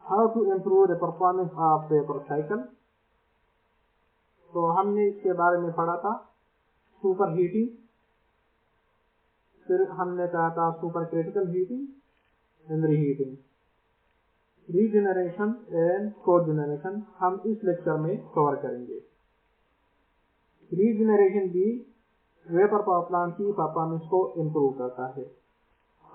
How to improve the performance of vapour cycle. तो हमने इसके बारे में पढ़ा था सुपर हीटिंग, फिर हमने कहा था super critical heating and reheating, regeneration and cogeneration हम इस लेक्चर में कवर करेंगे। रीजेनरेशन भी वेपर पावर प्लांट की परफॉर्मेंस को इम्प्रूव करता है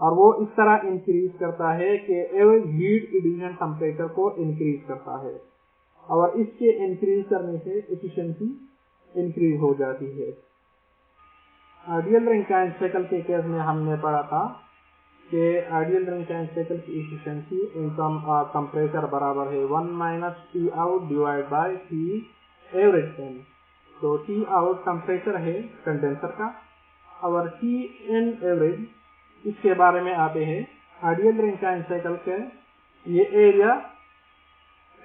और वो इस तरह इंक्रीज करता है कि एवरेज हीट एडिशन टेम्परेचर को इंक्रीज करता है और इसके इंक्रीज करने से एफिशिएंसी इंक्रीज हो जाती है। आइडियल रैंकिन साइकिल के केस में हमने पढ़ा था कि आइडियल रैंकिन साइकिल की efficiency in term of temperature बराबर है 1 - T out divide by T average n। तो T out टेम्परेचर है कंडेंसर का और T n एवरेज इसके बारे में आते हैं। आइडियल रैंकिन साइकिल के ये एरिया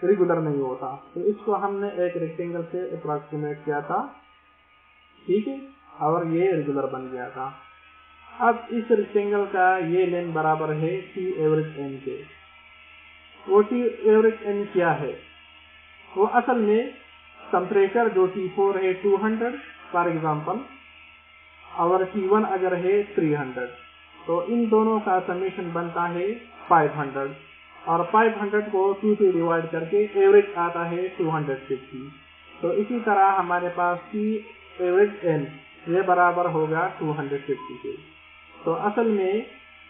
रेगुलर नहीं होता, तो इसको हमने एक रेक्टेंगल से अप्रोक्सीमेट किया था, ठीक है, और ये रेगुलर बन गया था। अब इस रेक्टेंगल का ये लेंथ बराबर है T एवरेज n के। वो T एवरेज n क्या है? वो असल में टेम्परेचर जो T4 है 200 फॉर एग्जांपल और T1 अगर है 300, तो इन दोनों का समेशन बनता है 500 और 500 को 2 से डिवाइड करके एवरेज आता है 250। तो इसी तरह हमारे पास T एवरेज n ये बराबर होगा 250 के। तो असल में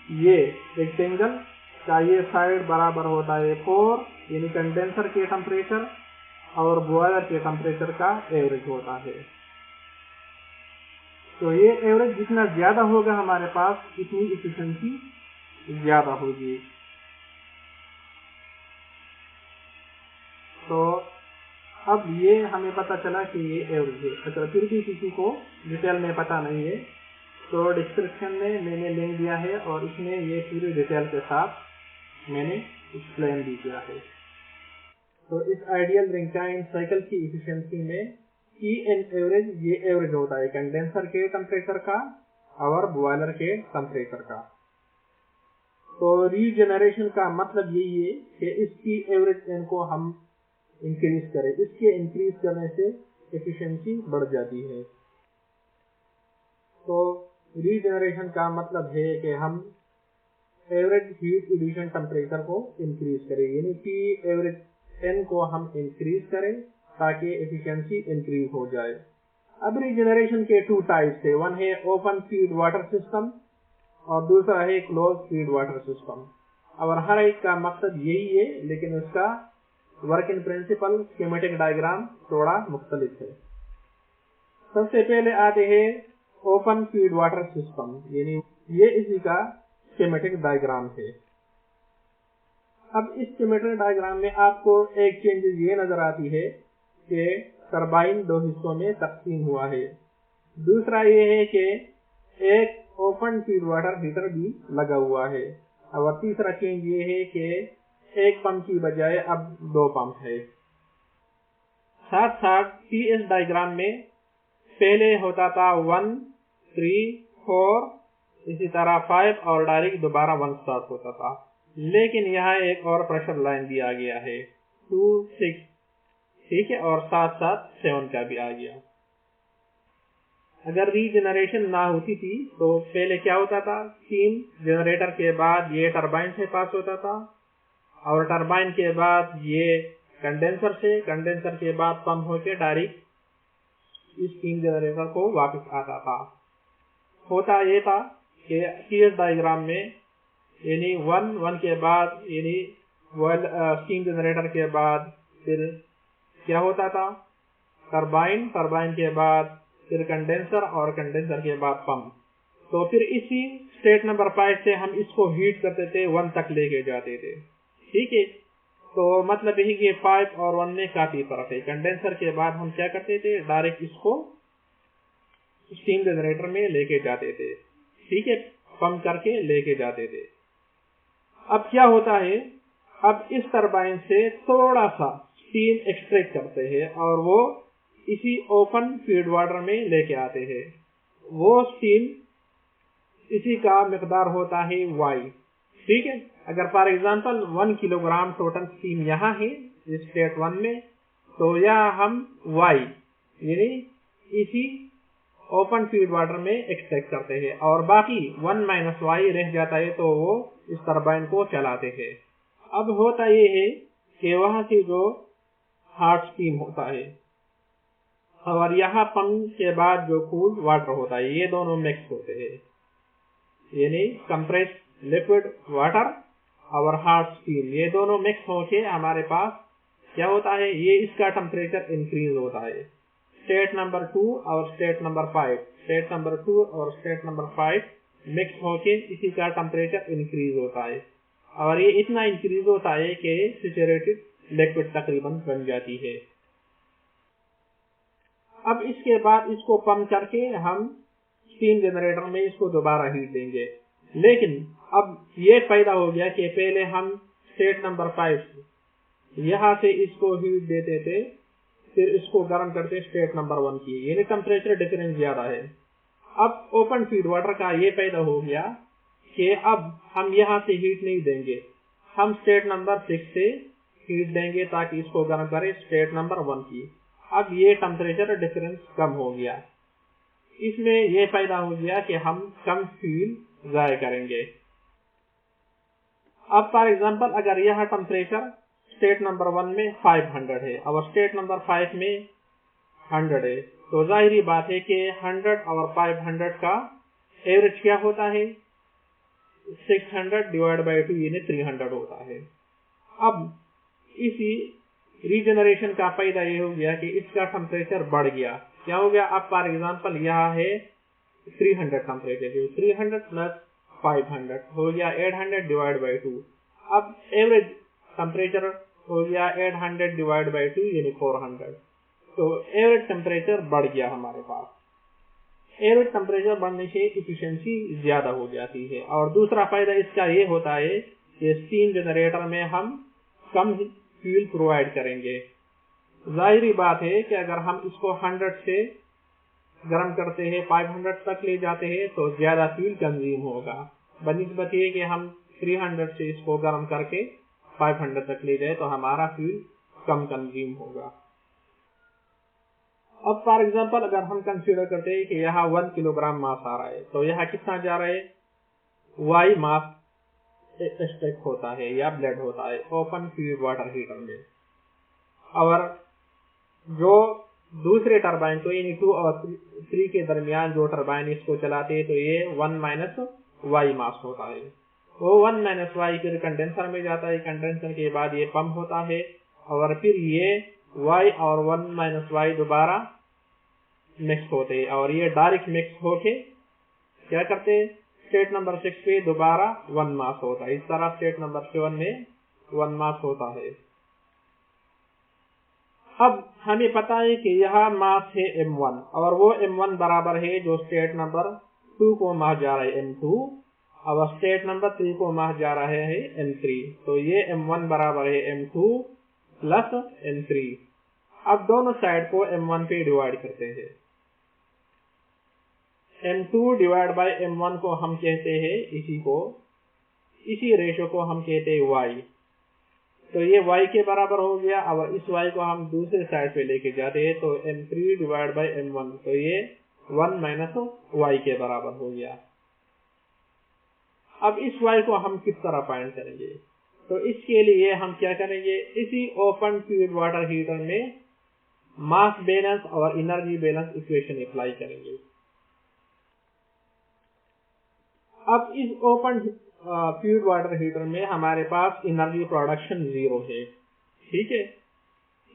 ये रेक्टेंगल का ये साइड बराबर होता है 4 यानी कंडेंसर के टेम्परेचर और बॉयलर के टेम्परेचर का एवरेज होता है। तो ये एवरेज जितना ज्यादा होगा हमारे पास इतनी एफिशिएंसी ज्यादा होगी। तो अब ये हमें पता चला कि ये एवरेज है। अच्छा, फिर भी किसी को डिटेल में पता नहीं है तो डिस्क्रिप्शन में मैंने लिंक दिया है और इसमें ये पूरी डिटेल के साथ मैंने एक्सप्लेन भी किया है। तो इस आइडियल रैंकिन साइकिल की एफिशिएंसी में Tn एवरेज ये एवरेज होता है कंडेंसर के टेम्परेचर का और बॉयलर के टेम्परेचर का। तो रीजेनरेशन का मतलब यही है कि इसकी एवरेज n को हम इंक्रीज करें, इसके इंक्रीज करने से एफिशिएंसी बढ़ जाती है। तो रीजेनरेशन का मतलब है कि हम एवरेज हीट एडिशन टेम्परेचर को इंक्रीज करें, यानी T एवरेज n को हम इंक्रीज करें ताकि एफिशिएंसी इंक्रीज हो जाए। अब रीजेनरेशन के 2 टाइप्स है, वन है ओपन फीड वाटर सिस्टम और दूसरा है क्लोज फीड वाटर सिस्टम। और हर एक का मकसद यही है, लेकिन उसका वर्किंग प्रिंसिपल स्कीमेटिक डायग्राम थोड़ा मुख्तलिफ है। सबसे पहले आते हैं ओपन फीड वाटर सिस्टम, यानी ये इसी का स्कीमेटिक डायग्राम है। अब इस स्कीमेटिक डायग्राम में आपको एक चेंजेस ये नजर आती है कि टरबाइन 2 हिस्सों में तकसीम हुआ है। दूसरा ये है कि एक ओपन फीड वाटर हीटर भी लगा हुआ है और तीसरा चेंज ये है कि एक पंप की बजाय अब 2 पंप है। साथ साथ PS डायग्राम में पहले होता था 1, 3, 4, इसी तरह 5 और डायरेक्ट दोबारा 1 स्टार्ट होता था, लेकिन यहाँ एक और प्रेशर लाइन दिया गया है 2, 6, ठीक है, और साथ साथ 7 का भी आ गया। अगर रीजेनरेशन ना होती थी तो पहले क्या होता था, स्टीम जनरेटर के बाद ये टरबाइन से पास होता था और टरबाइन के बाद ये कंडेंसर से, कंडेंसर के बाद पंप होकर डायरेक्ट इस स्टीम जनरेटर को वापस आता था। होता ये था कि PS डायग्राम में यानी 1 के बाद यानी स्टीम जनरेटर के बाद फिर क्या होता था, टरबाइन, टरबाइन के बाद फिर कंडेंसर और कंडेंसर के बाद पंप। तो फिर इसी स्टेट नंबर 5 से हम इसको हीट करते थे 1 तक लेके जाते थे, ठीक है। तो मतलब यही कि 5 और 1 में काफी फर्क है। कंडेंसर के बाद हम क्या करते थे, डायरेक्ट इसको स्टीम जनरेटर में लेके जाते थे, ठीक है, पंप करके लेके जाते थे। अब क्या होता है, अब इस टरबाइन से थोड़ा सा स्टीम एक्सट्रैक्ट करते हैं और वो इसी ओपन फीड वाटर में लेके आते हैं। वो स्टीम इसी का मिकदार होता है Y, ठीक है। अगर for example 1 kilogram total steam यहाँ है स्टेट 1 में, तो यह हम y यानी इसी ओपन फीड वाटर में एक्सट्रैक्ट करते हैं और बाकी 1 माइनस वाई रह जाता है, तो वो इस टरबाइन को चलाते हैं। अब होता ये है कि वहां से जो हॉट स्टीम होता है और यहाँ पंप के बाद जो कूल्ड वाटर होता है, ये दोनों मिक्स होते हैं, यानी कंप्रेस लिक्विड वाटर और हॉट स्टीम, ये दोनों मिक्स होके हमारे पास क्या होता है, ये इसका टेम्परेचर इंक्रीज होता है। स्टेट नंबर 2 और स्टेट नंबर 5, स्टेट नंबर 2 और स्टेट नंबर 5 मिक्स होके इसी का टेम्परेचर इंक्रीज होता है और ये इतना इंक्रीज होता है कि सैचुरेटेड लिक्विड तकरीबन बन जाती है। अब इसके बाद इसको पंप करके हम स्टीम जनरेटर में इसको दोबारा हीट देंगे। लेकिन अब ये पैदा हो गया कि पहले हम स्टेट नंबर 5 यहाँ से इसको हीट देते थे, फिर इसको गर्म करते स्टेट नंबर 1 की, यानी टेम्परेचर डिफरेंस ज्यादा है। अब ओपन फीड वाटर का ये पैदा हो गया कि अब हम यहाँ से हीट नहीं देंगे, हम स्टेट नंबर 6 से हीट देंगे ताकि इसको गर्म करे स्टेट नंबर 1 की। अब ये टेम्परेचर डिफरेंस कम हो गया, इसमें ये पैदा हो गया कि हम कम फ्यूल जाया करेंगे। अब फॉर एग्जांपल अगर यह टेम्परेचर स्टेट नंबर 1 में 500 है और स्टेट नंबर 5 में 100 है, तो जाहिर बात है कि 100 और 500 का एवरेज क्या होता है, 600 डिवाइड बाई 2 यानी 300 होता है। अब इसी रीजनरेशन का फायदा ये हो गया कि इसका टेम्परेचर बढ़ गया। क्या हो गया, अब फॉर एग्जांपल यहाँ है 300 टेम्परेचर, 300 प्लस 500 हो गया 800 डिवाइड बाई 2। अब एवरेज टेम्परेचर हो गया 800 डिवाइड बाई 2 यानी 400। तो एवरेज टेम्परेचर बढ़ गया हमारे पास। एवरेज टेम्परेचर बढ़ने से इफिशिएंसी ज्यादा हो जाती है। और दूसरा फायदा इसका ये होता है कि स्टीम जनरेटर में हम कम फ्यूल प्रोवाइड करेंगे। जाहिर बात है कि अगर हम इसको 100 से गर्म करते हैं 500 तक ले जाते हैं तो ज्यादा फ्यूल कंज्यूम होगा, बनिस्बत ये कि हम 300 से इसको गर्म करके 500 तक ले जाए तो हमारा फ्यूल कम कंज्यूम होगा। अब फॉर एग्जांपल अगर हम कंसीडर करते हैं कि यहाँ 1 किलोग्राम मास आ रहा है, तो यहाँ कितना जा रहा है, वाई मास एक्सट्रैक्ट होता है या ब्लेड होता है ओपन फीड वाटर हीटर में। और जो दूसरे टरबाइन को यानी 2 और 3 के दरमियान जो टरबाइन इसको चलाते हैं, तो ये 1 माइनस वाई मास होता है। वो 1 माइनस वाई फिर कंडेंसर में जाता है, कंडेंसर के बाद ये पंप होता है और फिर ये वाई और 1 माइनस वाई दोबारा मिक्स होते हैं और ये डायरेक्ट मिक्स होके क्या करते हैं, स्टेट नंबर 6 पे दोबारा 1 मास होता है। इस तरह स्टेट नंबर 7 में 1 मास होता है। अब हमें पता है कि यह मास है m1 और वो m1 बराबर है जो स्टेट नंबर 2 को मास जा रहा है m2 और स्टेट नंबर 3 को मास जा रहा है m3। तो ये m1 बराबर है m2 प्लस m3। अब दोनों साइड को m1 पे डिवाइड करते हैं। m2 डिवाइड बाय m1 को हम कहते हैं इसी रेशो को हम कहते हैं y। तो ये y के बराबर हो गया। अब इस y को हम दूसरे साइड पे लेके जाते हैं तो m3 डिवाइड बाय m1, तो ये 1 माइनस y के बराबर हो गया। अब इस y को हम किस तरह फाइंड करेंगे, तो इसके लिए हम क्या करेंगे, इसी ओपन फीड वाटर हीटर में मास बैलेंस और एनर्जी बैलेंस इक्वेशन अप्लाई करेंगे। अब इस ओपन फीड वाटर हीटर में हमारे पास एनर्जी प्रोडक्शन 0 है, ठीक है।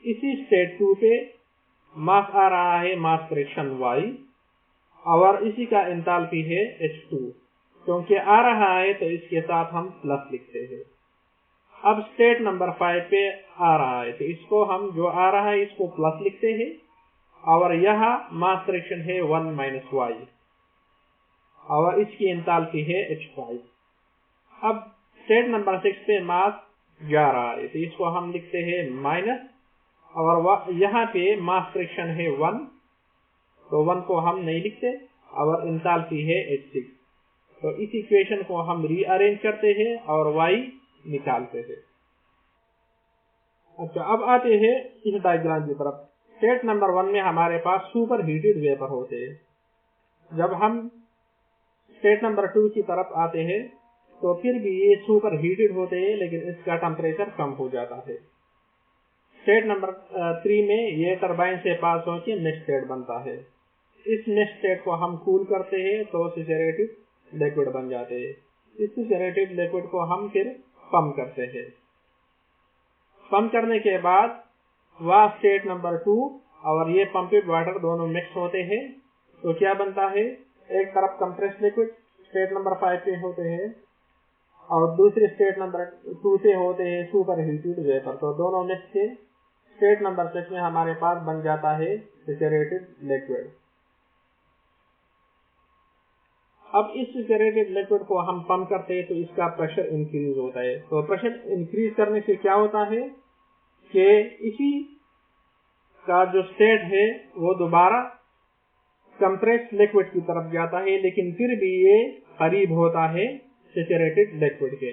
इसी स्टेट 2 पे मास आ रहा है मास फ्रैक्शन y और इसी का एंथैल्पी है H2। क्योंकि आ रहा है तो इसके साथ हम प्लस लिखते हैं। अब स्टेट नंबर 5 पे आ रहा है तो इसको हम जो आ रहा है इसको प्लस लिखते हैं और यहाँ मास फ्रैक्शन है 1 माइनस y और इसकी एंथैल्पी है H5। अब स्टेट नंबर 6 पे मास जा रहा है तो इसको हम लिखते हैं माइनस और यहाँ पे मास फ्रैक्शन है 1, तो 1 को हम नहीं लिखते और एंथैल्पी है H6। तो इस इक्वेशन को हम रीअरेंज करते हैं और y निकालते हैं। अच्छा, अब आते हैं इस डायग्राम की तरफ। स्टेट नंबर 1 में हमारे पास सुपर हीटेड वेपर होते हैं। जब हम स्टेट नंबर 2 की तरफ आते हैं तो फिर भी ये सुपर हीटेड होते हैं, लेकिन इसका टेम्परेचर कम हो जाता है। स्टेट नंबर 3 में ये टरबाइन से पास होकर मिक्स्ड स्टेट बनता है। इस मिक्स्ड स्टेट को हम कूल करते हैं तो सैचुरेटेड लिक्विड बन जाते हैं। इस सैचुरेटेड लिक्विड को हम फिर पंप करते हैं। पंप करने के बाद वह स्टेट नंबर 2 और ये पंपेड वाटर दोनों मिक्स होते हैं, तो क्या बनता है, एक तरफ कंप्रेस्ड लिक्विड स्टेट नंबर 5 पे होते हैं और दूसरे स्टेट नंबर 2 से होते हैं सुपर हीटेड वेपर। तो दोनों मिक्स के स्टेट नंबर 6 में हमारे पास बन जाता है सैचुरेटेड लिक्विड। अब इस सैचुरेटेड लिक्विड को हम पंप करते हैं तो इसका प्रेशर इंक्रीज होता है। तो प्रेशर इंक्रीज करने से क्या होता है कि इसी का जो स्टेट है वो दोबारा कंप्रेस्ड लिक्विड की तरफ जाता है, लेकिन फिर भी ये करीब होता है सैचुरेटेड लिक्विड के।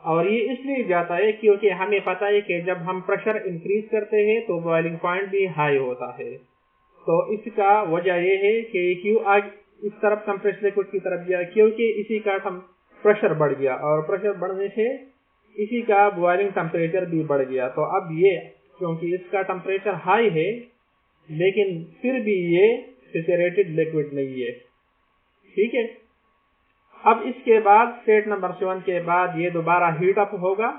और ये इसलिए जाता है क्योंकि हमें पता है कि जब हम प्रेशर इंक्रीज करते हैं तो बॉइलिंग पॉइंट भी हाई होता है। तो इसका वजह ये है कि क्यों आज इस तरफ कंप्रेस्ड लिक्विड की तरफ गया, क्योंकि इसी का प्रेशर बढ़ गया और प्रेशर बढ़ने से इसी का बॉइलिंग टेम्परेचर भी बढ़ गया। तो अब ये क्योंकि इसका टेम्परेचर हाई है लेकिन फिर भी ये सैचुरेटेड लिक्विड नहीं है। ठीक है। अब इसके बाद स्टेट नंबर 7 के बाद ये दोबारा हीट अप होगा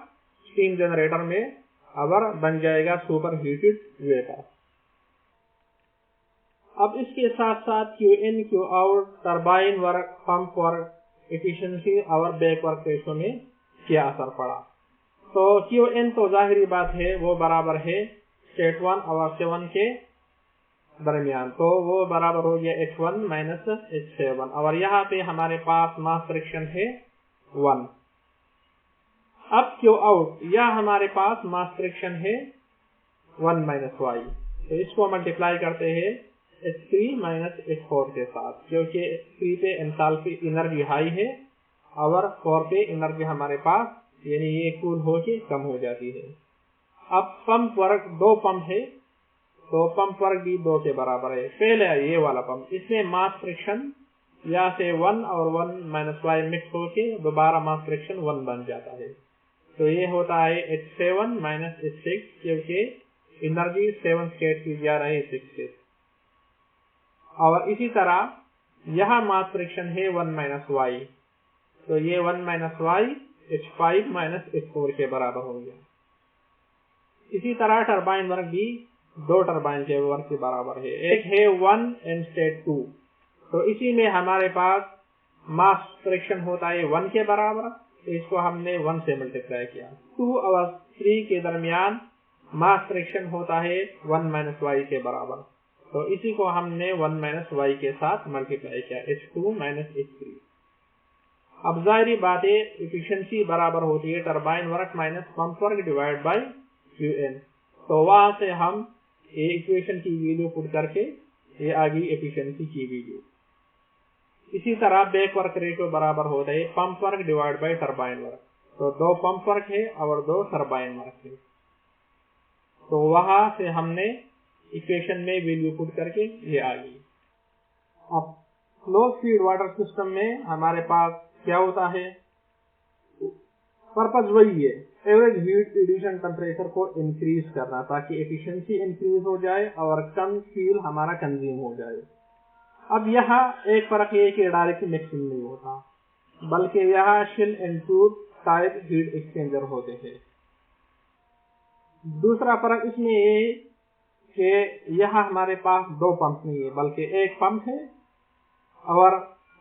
स्टीम जनरेटर में और बन जाएगा सुपर हीटेड वेपर। अब इसके साथ साथ Q in Q out, turbine work, pump work efficiency और बैक वर्क रेशो में क्या असर पड़ा। तो क्यू इन तो जाहिरी बात है वो बराबर है स्टेट 1 और 7 के दरमियान, तो वो बराबर हो गया H1 माइनस H7 और यहाँ पे हमारे पास मास फ्रिक्शन है 1। अब क्यू आउट या हमारे पास मास फ्रिक्शन है 1 माइनस y, तो इसको मल्टीप्लाई करते हैं H3 माइनस H4 के साथ, क्योंकि H3 पे एंथैल्पी एनर्जी हाई है और 4 पे एनर्जी हमारे पास यानी ये कूल होके कम हो जाती है। अब पंप वर्क 2 पंप है तो पंप वर्क भी 2 के बराबर है। पहले ये वाला पंप, इसमें मास फ्रिक्शन या से 1 और 1 माइनस y मिक्स होके दोबारा मास फ्रिक्शन 1 बन जाता है। तो ये होता है H7 माइनस H6, क्योंकि एनर्जी 7 स्टेट की जा रही है 6 से। और इसी तरह यहाँ मास फ्रिक्शन है 1 माइनस y, तो ये 1 minus y H5 minus H4 के बराबर हो गया। इसी तरह टरबाइन वर्क भी 2 टरबाइन के वर्क के बराबर है। एक है 1 एंड स्टेट 2, तो इसी में हमारे पास मास फ्रिक्शन होता है 1 के बराबर, तो इसको हमने 1 से मल्टीप्लाई किया। 2 और 3 के दरमियान मास फ्रिक्शन होता है 1 माइनस y के बराबर, तो इसी को हमने 1 माइनस y के साथ मल्टीप्लाई किया H2 माइनस H3। अब जाहिर बात है एफिशिएंसी बराबर होती है turbine work minus pump work divide by Qn। तो वहां से हम ये इक्वेशन की वैल्यू पुट करके ये आ गई एफिशिएंसी की वैल्यू। इसी तरह बैक वर्क रेशियो बराबर होता है pump work divide by turbine work, तो 2 पंप वर्क है और 2 टरबाइन वर्क है। तो वहां से हमने इक्वेशन में वैल्यू पुट करके ये आ गई। अब क्लोज फीड वाटर सिस्टम में हमारे पास क्या होता है, पर्पज वही है, एवरेज हीट एडिशन टेम्परेचर को इंक्रीज करना ताकि एफिशिएंसी इंक्रीज हो जाए और कम फ्यूल हमारा कंज्यूम हो जाए। अब यहाँ एक फर्क है कि डायरेक्ट मिक्सिंग नहीं होता, बल्कि यहाँ शिल and tube type heat exchanger होते हैं। दूसरा फर्क इसमें ये है कि यहाँ हमारे पास 2 पंप नहीं है बल्कि एक पंप है और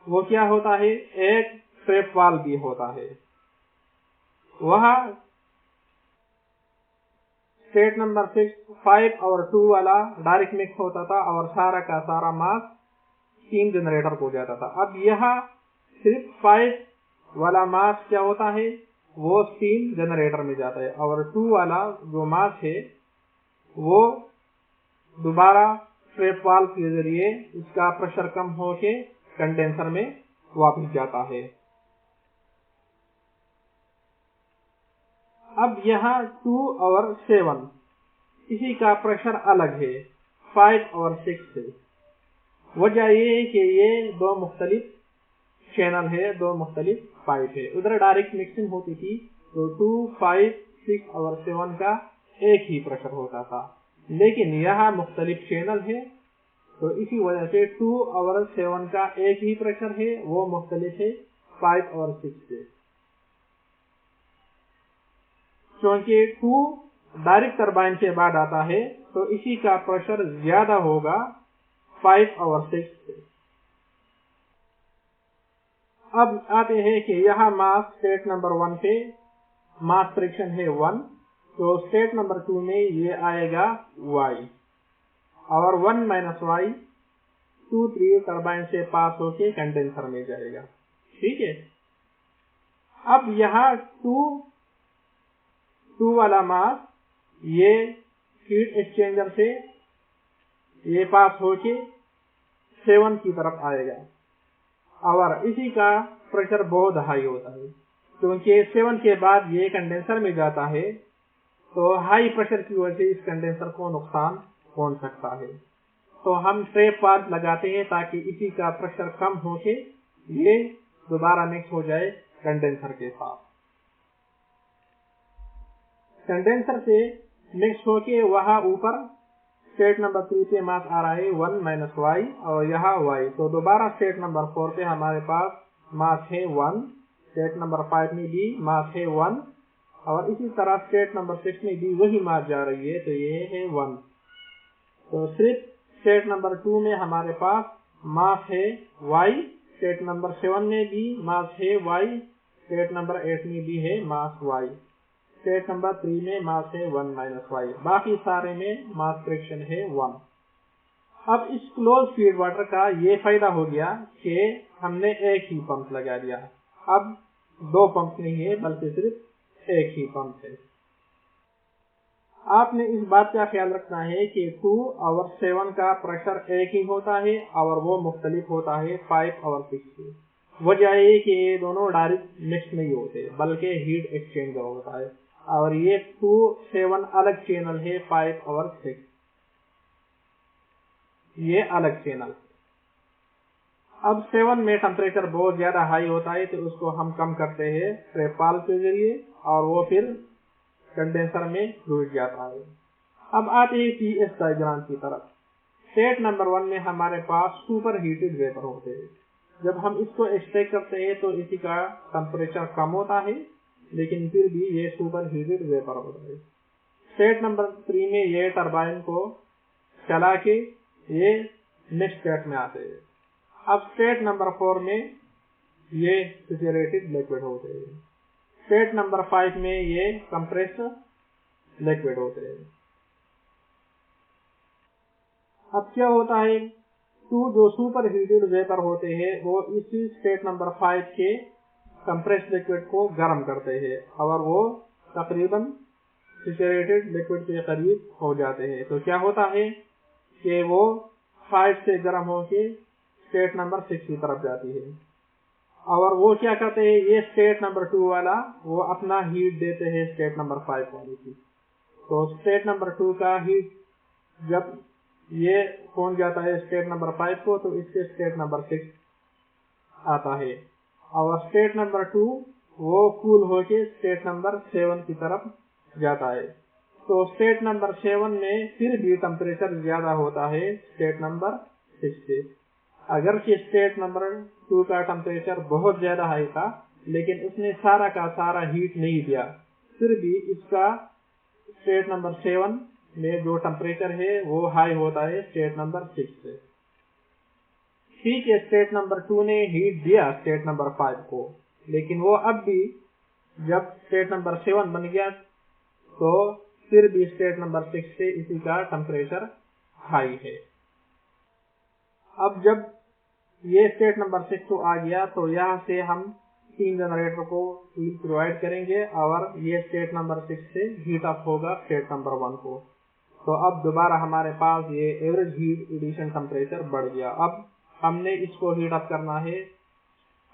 वो क्या होता है, एक ट्रैप वाल्व भी होता है। वहाँ स्टेट नंबर 6, 5 और 2 वाला डायरेक्ट मिक्स होता था और सारा का सारा मास स्टीम जनरेटर को जाता था। अब यहाँ सिर्फ 5 वाला मास क्या होता है, वो स्टीम जनरेटर में जाता है और 2 वाला जो मास है वो दोबारा ट्रैप वाल्व के जरिए इसका प्रेशर कम होके कंडेंसर में वापस जाता है। अब यहाँ 2 और 7 इसी का प्रेशर अलग है 5 और 6 से। वजह ये है कि ये दो मुख्तलिफ चैनल है, दो मुख्तलिफ पाइप है। उधर डायरेक्ट मिक्सिंग होती थी तो 2, 5, 6 और 7 का एक ही प्रेशर होता था, लेकिन यहाँ मुख्तलिफ चैनल है तो इसी वजह से 2 और 7 का एक ही प्रेशर है, वो मुख्तलिफ है 5 और 6 से। क्योंकि 2 डायरेक्ट टरबाइन के बाद आता है तो इसी का प्रेशर ज्यादा होगा 5 और 6 से। अब आते हैं कि यहाँ मास स्टेट नंबर 1 पे मास फ्रिक्शन है 1, तो स्टेट नंबर 2 में ये आएगा y और 1 माइनस y 2, 3 टरबाइन से पास होके कंडेंसर में जाएगा। ठीक है। अब यहाँ 2 वाला मास ये हीट एक्सचेंजर से ये पास होके 7 की तरफ आएगा और इसी का प्रेशर बहुत हाई होता है, क्योंकि 7 के बाद ये कंडेंसर में जाता है तो हाई प्रेशर की वजह से इस कंडेंसर को नुकसान पहुंच सकता है। तो हम ट्रैप वाल्व लगाते हैं ताकि इसी का प्रेशर कम होके ये दोबारा मिक्स हो जाए कंडेंसर के साथ। कंडेंसर से मिक्स होके वहां ऊपर स्टेट नंबर 3 पे मास आ रहा है 1 माइनस y और यहाँ y, तो दोबारा स्टेट नंबर 4 पे हमारे पास मास है 1, स्टेट नंबर 5 में भी मास है 1 और इसी तरह स्टेट नंबर 6 में भी वही मास जा रही है तो ये है 1। तो सिर्फ स्टेट नंबर 2 में हमारे पास मास है y, स्टेट नंबर 7 में भी मास है y, स्टेट नंबर 8 में भी है मास y, स्टेट नंबर 3 में मास है 1 माइनस y, बाकी सारे में मास फ्रिक्शन है 1। अब इस क्लोज फीड वाटर का ये फायदा हो गया कि हमने एक ही पंप लगा दिया। अब 2 पंप नहीं है बल्कि सिर्फ एक ही पंप है। आपने इस बात का ख्याल रखना है कि 2 और 7 का प्रेशर एक ही होता है और वो मुख्तलिफ होता है 5 और 6 से। वजह ये कि ये दोनों डायरेक्ट मिक्स नहीं होते बल्कि हीट एक्सचेंजर होता है और ये 2, 7 अलग चैनल है, 5 और 6 ये अलग चैनल। अब 7 में टेम्परेचर बहुत ज्यादा हाई होता है तो उसको हम कम करते हैं ट्रैप वाल्व के जरिए और वो फिर कंडेंसर में घुस जाता है। अब आते हैं पीएस डायग्राम की तरफ। स्टेट नंबर 1 में हमारे पास सुपर हीटेड वेपर होते हैं। जब हम इसको एक्सट्रैक्ट करते हैं तो इसी का टेम्परेचर कम होता है, लेकिन फिर भी ये सुपर हीटेड वेपर होता है। स्टेट नंबर 3 में ये टरबाइन को चला के ये मिक्स स्टेट में आते हैं। अब स्टेट नंबर 4 में ये सैचुरेटेड लिक्विड होते हैं। स्टेट नंबर 5 में ये कंप्रेस्ड लिक्विड होते हैं। अब क्या होता है, 2 जो सुपर हीटेड वेपर होते हैं वो इसी स्टेट नंबर 5 के कंप्रेस्ड लिक्विड को गर्म करते हैं और वो तकरीबन सैचुरेटेड लिक्विड के करीब हो जाते हैं। तो क्या होता है कि वो 5 से गर्म होके स्टेट नंबर 6 की तरफ जाती है और वो क्या करते हैं, ये स्टेट नंबर 2 वाला वो अपना हीट देते हैं स्टेट नंबर 5 वाले की। तो स्टेट नंबर 2 का हीट जब ये पहुंच जाता है स्टेट नंबर 5 को तो इससे स्टेट नंबर 6 आता है और स्टेट नंबर 2 वो कूल होके स्टेट नंबर 7 की तरफ जाता है। तो स्टेट नंबर 7 में फिर भी टेम्परेचर ज्यादा होता है स्टेट नंबर 6 से। अगर कि स्टेट नंबर 2 का टेम्परेचर बहुत ज्यादा हाई था लेकिन उसने सारा का सारा हीट नहीं दिया, फिर भी इसका स्टेट नंबर 7 में जो टेम्परेचर है वो हाई होता है स्टेट नंबर 6 से। ठीक है, स्टेट नंबर 2 ने हीट दिया स्टेट नंबर 5 को, लेकिन वो अब भी जब स्टेट नंबर 7 बन गया तो फिर भी स्टेट नंबर 6 से इसी का टेम्परेचर हाई है। अब जब ये स्टेट नंबर 6 को आ गया तो यहाँ से हम 3 जनरेटर को हीट प्रोवाइड करेंगे और ये स्टेट नंबर 6 से हीट अप होगा स्टेट नंबर 1 को। तो अब दोबारा हमारे पास ये एवरेज हीट एडिशन टेम्परेचर बढ़ गया। अब हमने इसको हीट अप करना है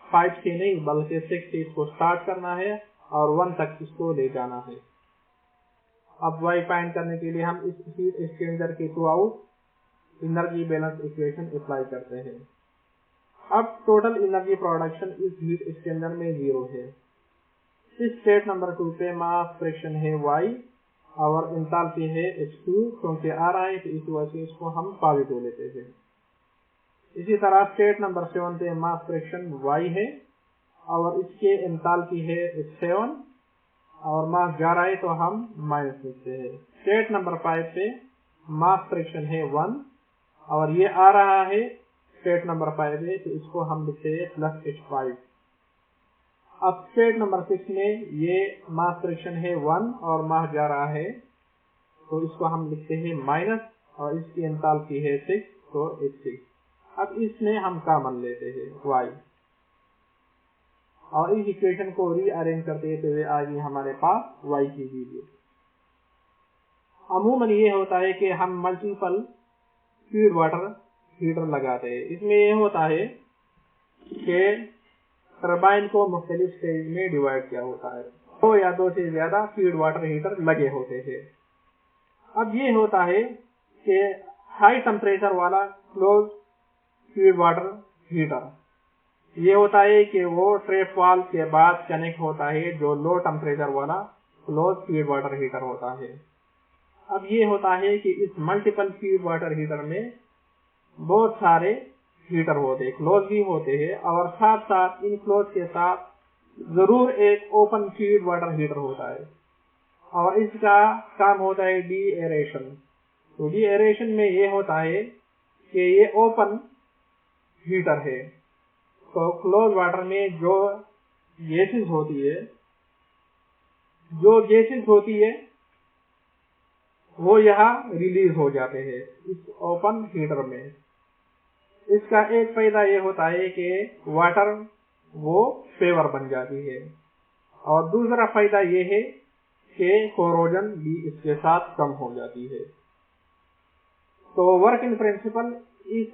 5 से नहीं बल्कि 6 से इसको स्टार्ट करना है और 1 तक इसको ले जाना है। अब y फाइंड करने के लिए हम इस हीट एक्सचेंजर के through out energy balance equation apply करते हैं। अब टोटल एनर्जी प्रोडक्शन इस हीट एक्सचेंजर में 0 है। इस स्टेट नंबर 2 पे मास फ्रैक्शन है y और एंथैल्पी है H2, क्योंकि आ रहा है तो इस वजह से इसको हम पॉजिटिव लेते हैं। इसी तरह स्टेट नंबर 7 पे मास फ्रैक्शन y है और इसके एंथैल्पी है H7 और मास जा रहा है तो हम माइनस लिखते हैं। स्टेट नंबर 5 पे मास फ्रैक्शन है 1 और ये आ रहा है स्टेट नंबर 5 है तो इसको हम लिखते हैं प्लस H5। अब स्टेट नंबर 6 में ये मास फ्रैक्शन है 1 और मास जा रहा है तो इसको हम लिखते हैं माइनस और इसकी एंथैल्पी है 6 तो H6। अब इसमें हम कॉमन लेते हैं y और इस इक्वेशन को रीअरेंज करते हुए आ गई हमारे पास y की वैल्यू। अमूमन ये होता है कि हम मल्टीपल फीड वाटर हीटर लगाते हैं। इसमें ये होता है कि टरबाइन को मुख्तलिफ स्टेज में डिवाइड किया होता है, 2 या 2 से ज्यादा फीड वाटर हीटर लगे होते हैं। अब ये होता है कि हाई टेम्परेचर वाला क्लोज फीड वाटर हीटर ये होता है कि वो ट्रैप वाल्व के बाद कनेक्ट होता है जो लो टेम्परेचर वाला क्लोज फीड वाटर हीटर होता है। अब ये होता है कि इस मल्टीपल फीड वाटर हीटर में बहुत सारे हीटर होते हैं, क्लोज भी होते हैं और साथ साथ इन क्लोज के साथ जरूर एक ओपन फीड वाटर हीटर होता है और इसका काम होता है डी एरेशन। तो डी एरेशन में ये होता है कि ये ओपन हीटर है तो क्लोज वाटर में जो गैसेस होती है वो यहाँ रिलीज हो जाते हैं इस ओपन हीटर में। इसका एक फायदा ये होता है कि वाटर वो फेवर बन जाती है और दूसरा फायदा ये है कि कोरोजन भी इसके साथ कम हो जाती है। तो वर्क इन प्रिंसिपल इस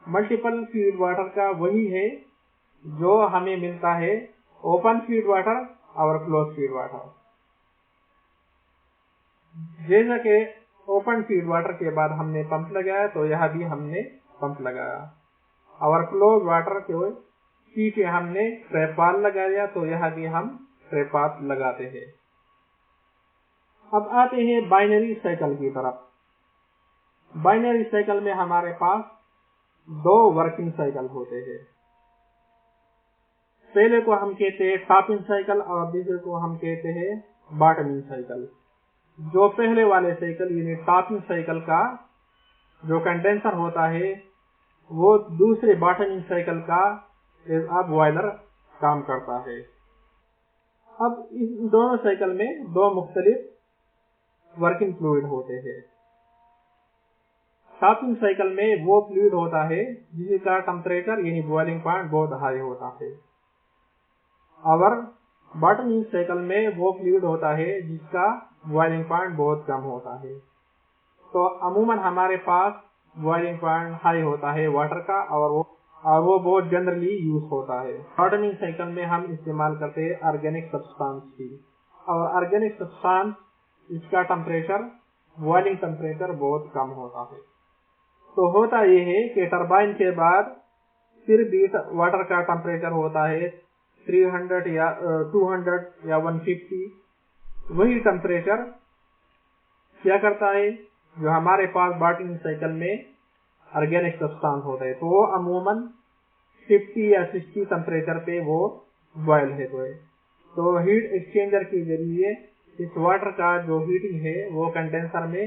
मल्टीपल फीड वाटर का वही है जो हमें मिलता है ओपन फीड वाटर और क्लोज फीड वाटर। जैसा कि ओपन फीड वाटर के बाद हमने पंप लगाया तो यहाँ भी हमने पंप लगाया और क्लोज वाटर के पीछे हमने ट्रैप वाल्व लगाया तो यहाँ भी हम ट्रैप वाल्व लगाते हैं। अब आते हैं बाइनरी साइकिल की तरफ। बाइनरी साइकिल में हमारे पास 2 वर्किंग साइकिल होते हैं। पहले को हम कहते हैं टॉपिंग साइकिल और दूसरे को हम कहते हैं बॉटमिंग साइकिल। जो पहले वाले साइकिल यानी टॉपिंग साइकिल का जो कंडेंसर होता है वो दूसरे बॉटमिंग साइकिल का अब बॉयलर काम करता है। अब इस दोनों साइकिल में 2 मुख्तलिफ वर्किंग फ्लूइड होते हैं। टॉपिंग साइकिल में वो फ्लूइड होता है जिसका टेम्परेचर यानी बॉइलिंग पॉइंट बहुत हाई होता है और बॉटमिंग साइकिल में वो फ्लूइड होता है जिसका बॉइलिंग पॉइंट बहुत कम होता है। तो अमूमन हमारे पास बॉइलिंग पॉइंट हाई होता है वाटर का और वो बहुत जनरली यूज होता है। बॉटमिंग साइकिल में हम इस्तेमाल करते हैं ऑर्गेनिक सब्सटेंस की और ऑर्गेनिक सब्सटेंस इसका टेम्परेचर बॉइलिंग टेम्परेचर बहुत कम होता है। तो होता ये है कि टरबाइन के बाद फिर भी वाटर का टेम्परेचर होता है 300 या 200 या 150। वही टेम्परेचर क्या करता है जो हमारे पास बॉटमिंग साइकिल में ऑर्गेनिक सब्सटेंस होता है तो वो अमूमन 50 या 60 टेम्परेचर पे वो बॉयल है। तो हीट एक्सचेंजर के जरिए इस वाटर का जो हीटिंग है वो कंडेंसर में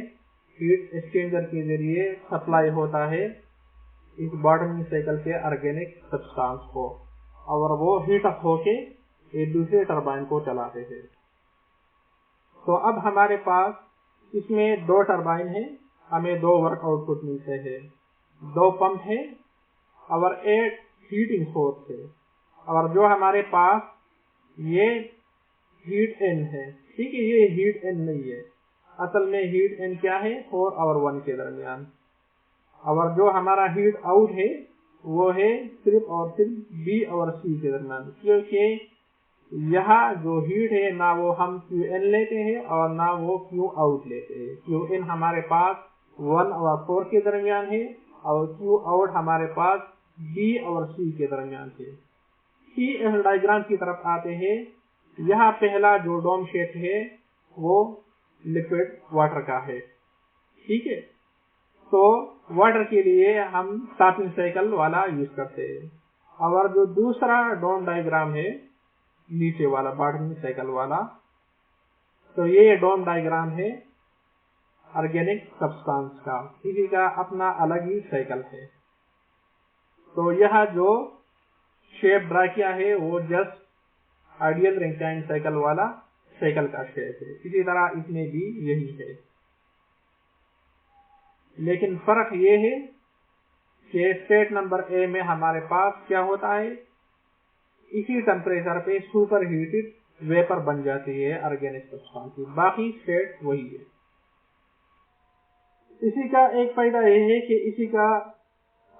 हीट एक्सचेंजर के जरिए सप्लाई होता है इस बॉटमिंग साइकिल के ऑर्गेनिक सब्सटेंस को और वो हीट अप होके एक दूसरे टरबाइन को चलाते हैं। तो अब हमारे पास इसमें 2 टरबाइन है, हमें 2 वर्क आउटपुट मिलते हैं, 2 पंप है और एक हीटिंग सोर्स है और जो हमारे पास ये हीट एन है। ठीक है, ये हीट एन नहीं है, असल में हीट एन क्या है 4 और 1 के दरमियान और जो हमारा हीट आउट है वो है सिर्फ और सिर्फ बी और सी के दरम्यान, क्योंकि यहाँ जो हीट है ना वो हम क्यू इन लेते हैं और ना वो क्यू आउट लेते हैं। क्यू इन हमारे पास 1 और 4 के दरमियान है और क्यू आउट हमारे पास बी और सी के दरमियान है। इस डायग्राम की तरफ आते हैं। यहाँ पहला जो डोम शेप है वो लिक्विड वाटर का है, ठीक है। तो वाटर के लिए हम टॉपिंग साइकिल वाला यूज करते हैं। और जो दूसरा डोम डायग्राम है नीचे वाला बॉटम साइकिल वाला, तो ये डोम डायग्राम है ऑर्गेनिक सब्सटेंस का, इसी का अपना अलग ही साइकिल है। तो यह जो शेप ड्रा किया है वो जस्ट आइडियल रैंकिन साइकिल वाला साइकिल का शेप है। इसी तरह इसमें भी यही है, लेकिन फर्क ये है कि स्टेट नंबर ए में हमारे पास क्या होता है, इसी टेम्परेचर पे सुपर हीटेड वेपर बन जाती है ऑर्गेनिक सब्सटेंस की, बाकी स्टेट वही है। इसी का एक फायदा यह है कि इसी का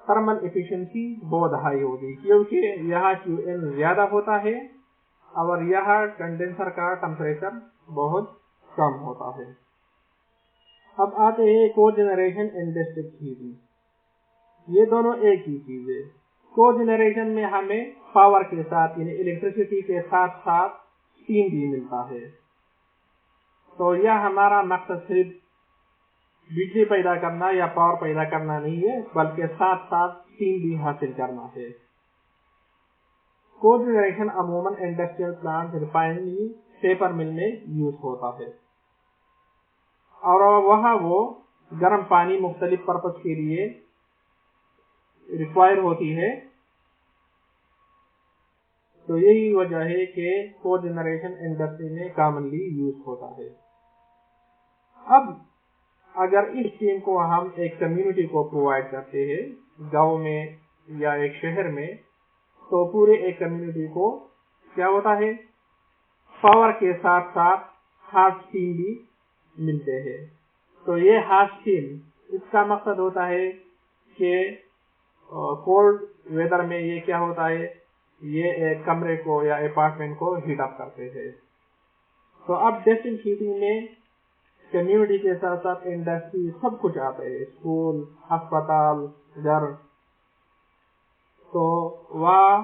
थर्मल एफिशिएंसी बहुत हाई होगी, क्योंकि यहाँ QN ज्यादा होता है और यहाँ कंडेंसर का टेम्परेचर बहुत कम होता है। अब आते हैं कोजेनरेशन एंड डिस्ट्रिक्ट हीटिंग, ये दोनों एक ही चीज है। कोजेनरेशन में हमें पावर के साथ यानी इलेक्ट्रिसिटी के साथ साथ स्टीम भी मिलता है। तो यह हमारा मकसद सिर्फ बिजली पैदा करना या पावर पैदा करना नहीं है, बल्कि साथ साथ स्टीम भी हासिल करना है। कोजेनरेशन अमूमन इंडस्ट्रियल प्लांट, रिफाइनरी, पेपर मिल में यूज होता है और वहाँ वो गर्म पानी मुख्तलिफ पर्पज के लिए रिक्वायर होती है। तो यही वजह है कि कोजेनरेशन इंडस्ट्री में कॉमनली यूज होता है। अब अगर इस स्टीम को हम एक कम्युनिटी को प्रोवाइड करते हैं, गांव में या एक शहर में, तो पूरे एक कम्युनिटी को क्या होता है, पावर के साथ साथ हॉट स्टीम भी मिलते हैं। तो ये हॉट स्टीम, इसका मकसद होता है कि कोल्ड वेदर में ये क्या होता है, ये एक कमरे को या अपार्टमेंट को हीट अप करते हैं। तो अब डिस्ट्रिक्ट हीटिंग में कम्युनिटी के साथ साथ इंडस्ट्री सब कुछ आते हैं, स्कूल, अस्पताल, घर। तो वह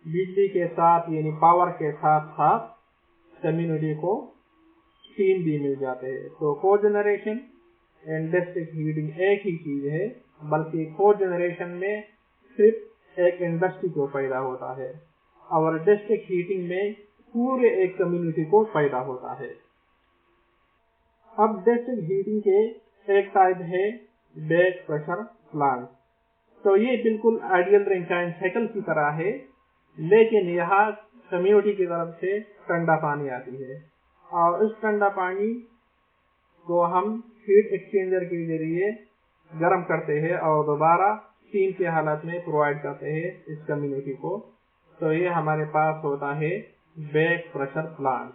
बिजली के साथ यानी पावर के साथ साथ कम्युनिटी को स्टीम भी मिल जाते हैं। तो कोजेनरेशन एंड डिस्ट्रिक्ट हीटिंग एक ही चीज है, बल्कि कोजेनरेशन में सिर्फ एक इंडस्ट्री को फायदा होता है और डिस्ट्रिक्ट हीटिंग में पूरे एक कम्युनिटी को फायदा होता है। अब डिस्ट्रिक्ट हीटिंग के एक टाइप है बैक प्रेशर प्लांट। तो ये बिल्कुल आइडियल रैंकिन साइकिल की तरह है, लेकिन यहाँ कम्युनिटी की तरफ से ठंडा पानी आती है और इस ठंडा पानी को हम हीट एक्सचेंजर के जरिए गर्म करते हैं और दोबारा स्टीम के हालत में प्रोवाइड करते हैं इस कम्युनिटी को। तो ये हमारे पास होता है बैक प्रेशर प्लांट।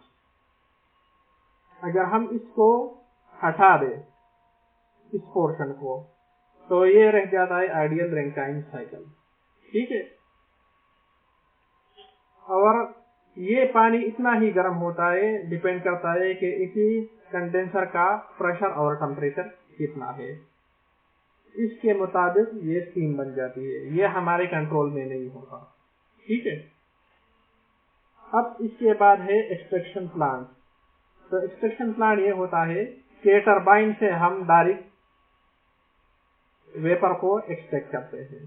अगर हम इसको हटा दें, इस पोर्शन को, तो ये रह जाता है आइडियल रैंकिन साइकिल, ठीक है। और ये पानी इतना ही गर्म होता है, डिपेंड करता है कि इसी कंडेंसर का प्रेशर और टेम्परेचर कितना है, इसके मुताबिक ये स्टीम बन जाती है। ये हमारे कंट्रोल में नहीं होता, ठीक है। अब इसके बाद है एक्सट्रैक्शन प्लांट। तो एक्सट्रैक्शन प्लांट ये होता है कि टरबाइन से हम डायरेक्ट वेपर को एक्सट्रैक्ट करते हैं।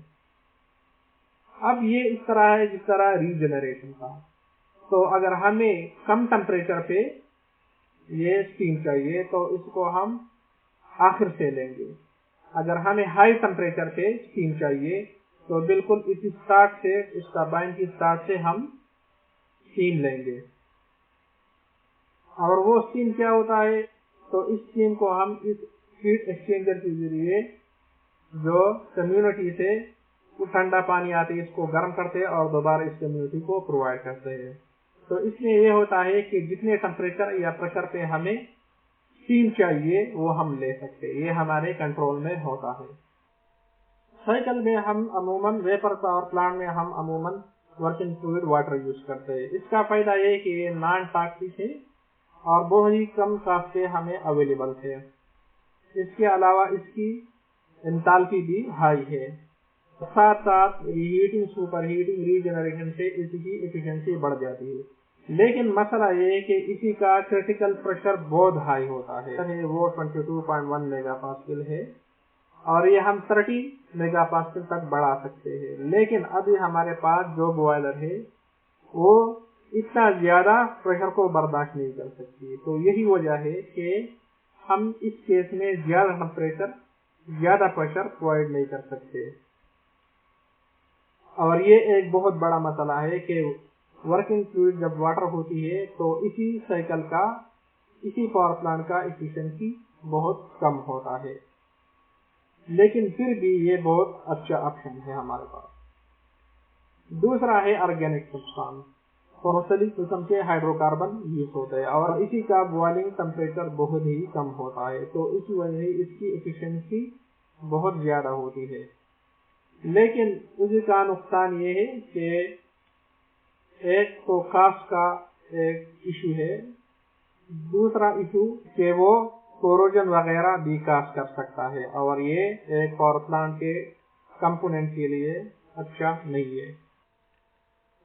अब ये इस तरह है जिस तरह रीजनरेशन का। तो अगर हमें कम टेम्परेचर पे ये स्टीम चाहिए तो इसको हम आखिर से लेंगे। अगर हमें हाई टेम्परेचर पे स्टीम चाहिए तो बिल्कुल इस स्टार्ट से, इस टरबाइन की स्टार्ट से हम स्टीम लेंगे। और वो स्टीम क्या होता है, तो इस स्टीम को हम इस हीट एक्सचेंजर के जरिए जो कम्युनिटी से ठंडा पानी आती है इसको गर्म करते हैं और दोबारा इस कम्युनिटी को प्रोवाइड करते हैं। तो इसमें ये होता है कि जितने टेम्परेचर या प्रेशर पे हमें स्टीम चाहिए वो हम ले सकते हैं, ये हमारे कंट्रोल में होता है। साइकिल में हम अमूमन वेपर पावर प्लांट में हम अमूमन वर्किंग फ्लूइड वाटर यूज करते हैं। इसका फायदा ये कि ये नॉन टॉक्सिक है और बहुत ही कम कॉस्ट पे हमें अवेलेबल है। इसके अलावा इसकी एंथैल्पी भी हाई है। साथ साथ रीहीटिंग, सुपर हीटिंग, रीजनरेशन से इसकी एफिशिएंसी बढ़ जाती है। लेकिन मसला ये है कि इसी का क्रिटिकल प्रेशर बहुत हाई होता है। वो 22.1 मेगापास्कल है और ये हम 30 मेगापास्कल तक बढ़ा सकते हैं। लेकिन अभी हमारे पास जो बॉयलर है वो इतना ज्यादा प्रेशर को बर्दाश्त नहीं कर सकती। तो यही वजह है कि हम इस केस में ज्यादा टेम्परेचर, ज्यादा प्रेशर प्रोवाइड नहीं कर सकते। और ये एक बहुत बड़ा मसला है कि वर्किंग फ्लूइड जब वाटर होती है तो इसी साइकिल का, इसी पावर प्लांट का एफिशिएंसी बहुत कम होता है। लेकिन फिर भी ये बहुत अच्छा ऑप्शन है हमारे पास। दूसरा है ऑर्गेनिक सब्सटेंस। मुख्तलिफ किस्म के हाइड्रोकार्बन यूज होते हैं और इसी का बॉइलिंग टेम्परेचर बहुत ही कम होता है। तो इसी वजह से इसकी एफिशिएंसी बहुत ज्यादा होती है। लेकिन उसका नुकसान ये है कि एक तो कास्ट का एक इशू है, दूसरा इशू कि वो कोरोजन वगैरह भी कास्ट कर सकता है और ये एक पावर प्लांट के कंपोनेंट के लिए अच्छा नहीं है।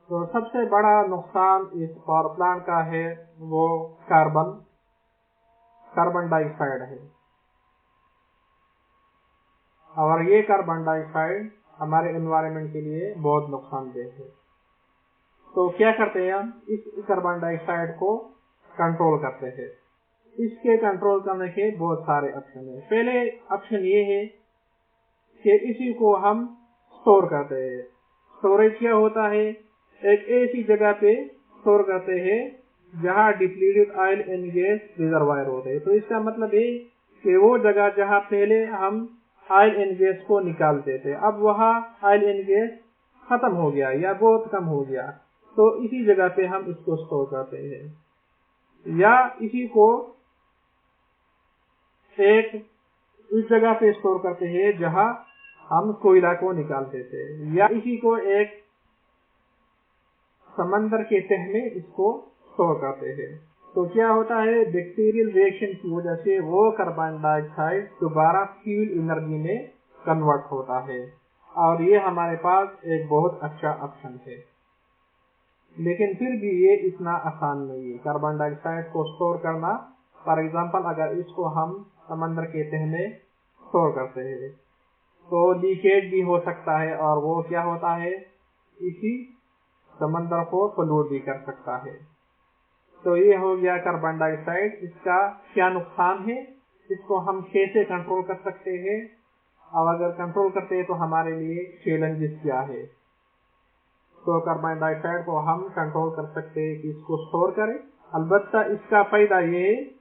तो सबसे बड़ा नुकसान इस पावर प्लांट का है वो कार्बन डाइऑक्साइड है। और ये कार्बन डाइऑक्साइड हमारे एनवायरनमेंट के लिए बहुत नुकसानदेह है। तो क्या करते हैं हम, इस कार्बन डाइऑक्साइड को कंट्रोल करते हैं। इसके कंट्रोल करने के बहुत सारे ऑप्शन है। पहले ऑप्शन ये है कि इसी को हम स्टोर करते हैं। स्टोरेज क्या होता है, एक ऐसी जगह पे स्टोर करते हैं जहाँ depleted oil and gas reservoir होते हैं। तो इसका मतलब है कि वो जगह जहाँ पहले हम ऑयल एंड गैस को निकालते थे, अब वहाँ ऑयल एंड गैस खत्म हो गया या बहुत कम हो गया, तो इसी जगह पे हम इसको स्टोर करते हैं। या इसी को एक इस जगह पे स्टोर करते हैं जहां हम कोयला को निकालते थे, या इसी को एक समंदर के तह में इसको स्टोर करते हैं। तो क्या होता है, बैक्टीरियल रिएक्शन की वजह से वो कार्बन डाइऑक्साइड दोबारा फ्यूल एनर्जी में कन्वर्ट होता है और ये हमारे पास एक बहुत अच्छा ऑप्शन है। लेकिन फिर भी ये इतना आसान नहीं है कार्बन डाइऑक्साइड को स्टोर करना। फॉर एग्जांपल अगर इसको हम समंदर के तह में स्टोर करते हैं तो लीकेज भी हो सकता है और वो क्या होता है, इसी समंदर को पोल्यूट भी कर सकता है। तो ये हो गया कार्बन डाइऑक्साइड। इसका क्या नुकसान है, इसको हम कैसे कंट्रोल कर सकते हैं, और अगर कंट्रोल करते हैं तो हमारे लिए चैलेंजेस क्या है। तो कार्बन डाइऑक्साइड को हम कंट्रोल कर सकते हैं कि इसको स्टोर करें। अलबत्ता इसका फायदा ये है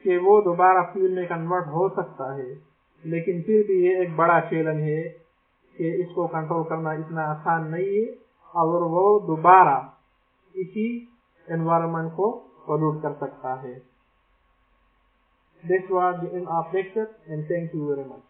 कि वो दोबारा फ्यूल में कन्वर्ट हो सकता है, लेकिन फिर भी ये एक बड़ा चैलेंज है कि इसको कंट्रोल करना इतना आसान नहीं है और वो दोबारा इसी एनवायरनमेंट को पोल्यूट कर सकता है। This was the end of lecture and thank you very much.